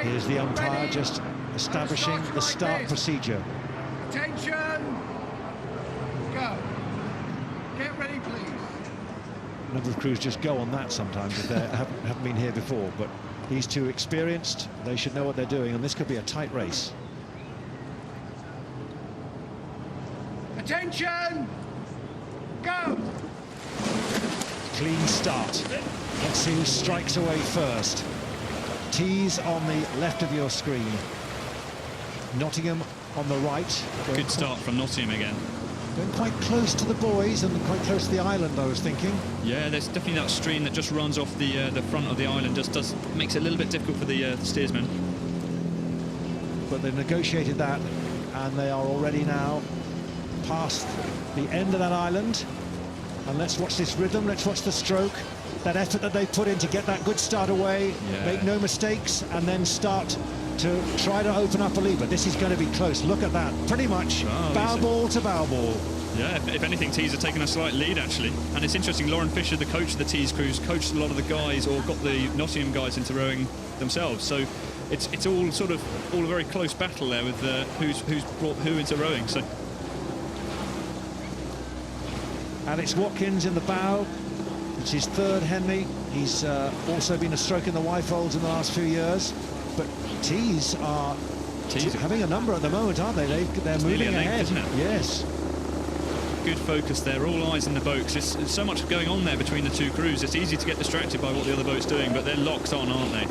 Here's the umpire just establishing the start procedure. Attention! Go. Get ready, please. A number of crews just go on that sometimes if they haven't been here before, but these two experienced, they should know what they're doing, and this could be a tight race. Attention! Go! Clean start. Let's see who strikes away first. Tees on the left of your screen. Nottingham on the right. Good start from Nottingham again. Going quite close to the buoys and quite close to the island, I was thinking. Yeah, there's definitely that stream that just runs off the front of the island. Just makes it a little bit difficult for the steersmen. But they've negotiated that, and they are already now past the end of that island. And let's watch this rhythm, let's watch the stroke, that effort that they put in to get that good start away, make no mistakes, and then start to try to open up a lead. But this is going to be close. Look at that, pretty much bow ball to bow ball. Yeah, if anything, Tees are taking a slight lead, actually. And it's interesting, Lauren Fisher, the coach of the Tees crews, coached a lot of the guys, or got the Nottingham guys into rowing themselves. So it's all sort of a very close battle there with who's brought who into rowing. So Alex Watkins in the bow. It's his third Henley. He's also been a stroke in the Y-folds in the last few years. But Tees are having a number at the moment, aren't they? They're moving ahead. Isn't it? Yes. Good focus there, all eyes in the boat. There's so much going on there between the two crews. It's easy to get distracted by what the other boat's doing, but they're locked on, aren't they?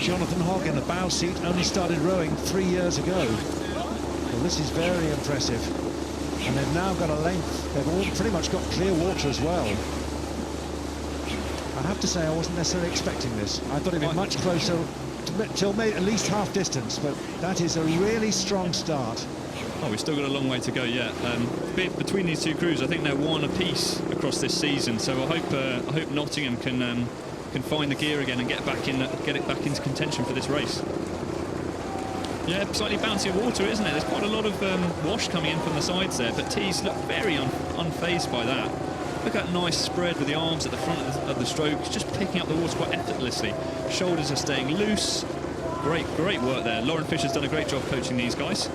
Jonathan Hogg in the bow seat only started rowing 3 years ago. Well, this is very impressive. And they've now got a length. They've all pretty much got clear water as well. I have to say I wasn't necessarily expecting this. I thought it'd be much closer till maybe at least half distance, but that is a really strong start. Oh, we've still got a long way to go yet. Between these two crews, I think they're one apiece across this season. So I hope Nottingham can find the gear again and get it back into contention for this race. Yeah, slightly bouncy water, isn't it? There's quite a lot of wash coming in from the sides there, but Tees look very unfazed by that. Look at that nice spread with the arms at the front of the stroke, just picking up the water quite effortlessly. Shoulders are staying loose. Great work there. Lauren Fisher's done a great job coaching these guys.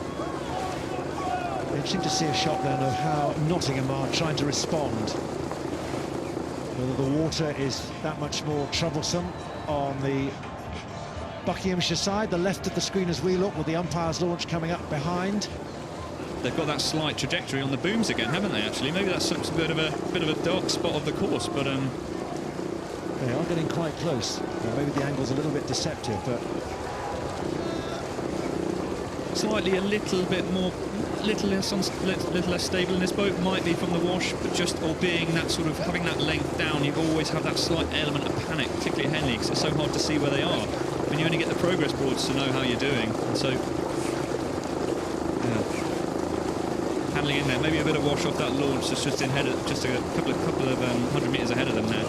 Interesting to see a shot then of how Nottingham are trying to respond. Whether the water is that much more troublesome on the Buckinghamshire side, the left of the screen as we look, with the umpire's launch coming up behind. They've got that slight trajectory on the booms again, haven't they? Actually, maybe that's a bit of a dark spot of the course, but they are getting quite close. Maybe the angle's a little bit deceptive, but slightly a little less stable in this boat. Might be from the wash, but just or being that sort of having that length down, you always have that slight element of panic, particularly at Henley, because it's so hard to see where they are. And you only get the progress boards to know how you're doing. And so, handling in there, maybe a bit of wash off that launch, just in head, just a couple of 100 metres ahead of them now.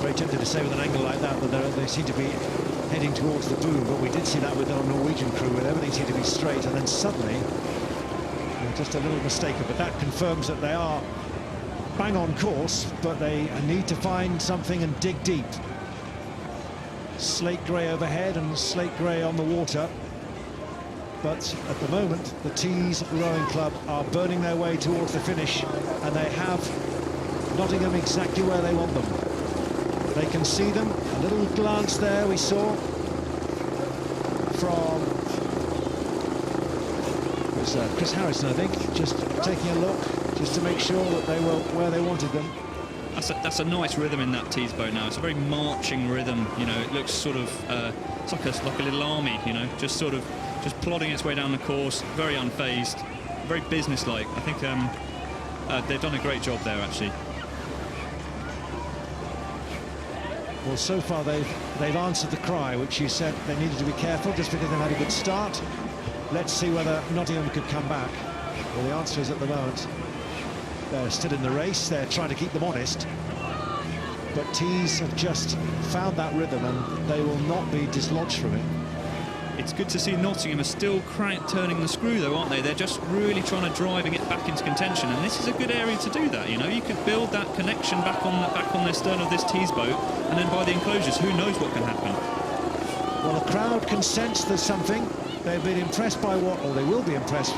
Very tempted to say with an angle like that they seem to be heading towards the boom, but we did see that with our Norwegian crew, where everything seemed to be straight, and then suddenly just a little mistake. But that confirms that they are bang on course, but they need to find something and dig deep. Slate grey overhead and slate grey on the water. But at the moment, the Tees Rowing Club are burning their way towards the finish, and they have Nottingham exactly where they want them. They can see them. A little glance there we saw from Chris Harrison, I think, just taking a look, just to make sure that they were where they wanted them. That's a nice rhythm in that Tees boat now. It's a very marching rhythm, you know. It looks sort of it's like a little army, you know, just plodding its way down the course, very unfazed, very businesslike. I think they've done a great job there, actually. Well, so far they've answered the cry, which you said they needed to be careful just because they've had a good start. Let's see whether Nottingham could come back. Well, the answer is at the moment they're still in the race. They're trying to keep them honest, but Tees have just found that rhythm, and they will not be dislodged from it. It's good to see Nottingham are still turning the screw, though, aren't they? They're just really trying to drive and get back into contention, and this is a good area to do that. You know, you could build that connection back on their stern of this Tees boat, and then by the enclosures, who knows what can happen. Well, the crowd can sense there's something. They've been impressed by what, or they will be impressed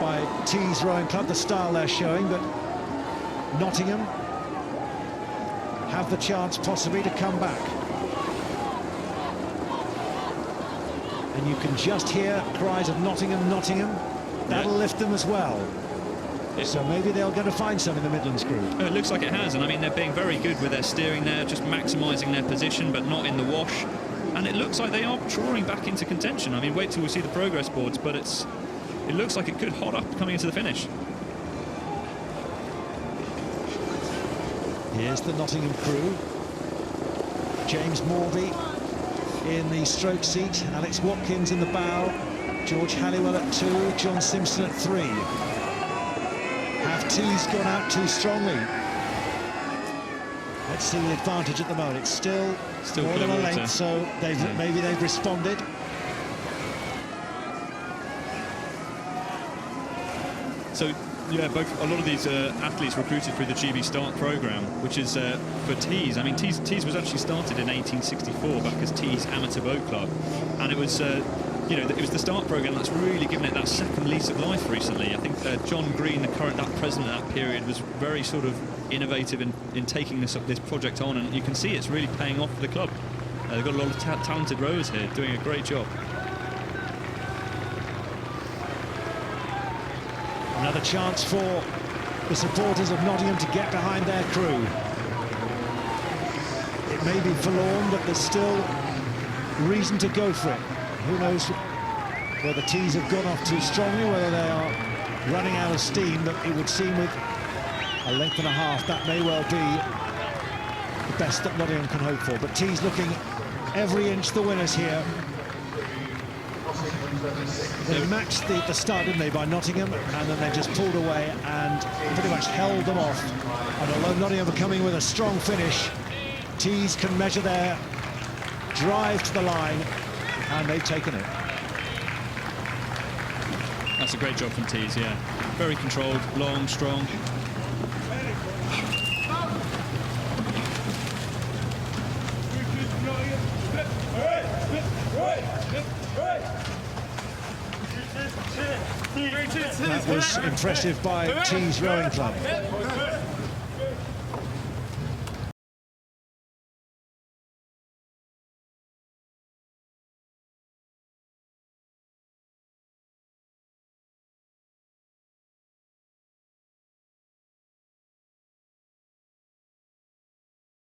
by Tees Rowing Club, the style they're showing, but Nottingham have the chance possibly to come back. And you can just hear cries of Nottingham, Nottingham. That'll lift them as well. So maybe they're going to find some in the Midlands group. It looks like it has, and I mean, they're being very good with their steering there, just maximising their position, but not in the wash. And it looks like they are drawing back into contention. I mean, wait till we see the progress boards, but it looks like it could hot up coming into the finish. Here's the Nottingham crew. James Morby in the stroke seat, Alex Watkins in the bow, George Halliwell at 2, John Simpson at 3. Have Tees gone out too strongly? Let's see the advantage at the moment. It's still more than a length, so maybe they've responded. So, yeah, a lot of these athletes recruited through the GB Start programme, which is for Tees. I mean, Tees was actually started in 1864 back as Tees Amateur Boat Club, and it was, you know, it was the Start programme that's really given it that second lease of life recently. I think John Green, that president at that period, was very sort of innovative in taking this project on, and you can see it's really paying off for the club. They've got a lot of talented rowers here doing a great job. Another chance for the supporters of Nottingham to get behind their crew. It may be forlorn, but there's still reason to go for it. Who knows whether Tees have gone off too strongly, whether they are running out of steam, but it would seem with a length and a half, that may well be the best that Nottingham can hope for. But Tees looking every inch the winners here. They matched the start, didn't they, by Nottingham, and then they just pulled away and pretty much held them off. And although Nottingham are coming with a strong finish, Tees can measure their drive to the line, and they've taken it. That's a great job from Tees, yeah. Very controlled, long, strong. That was impressive by Tees Rowing Club.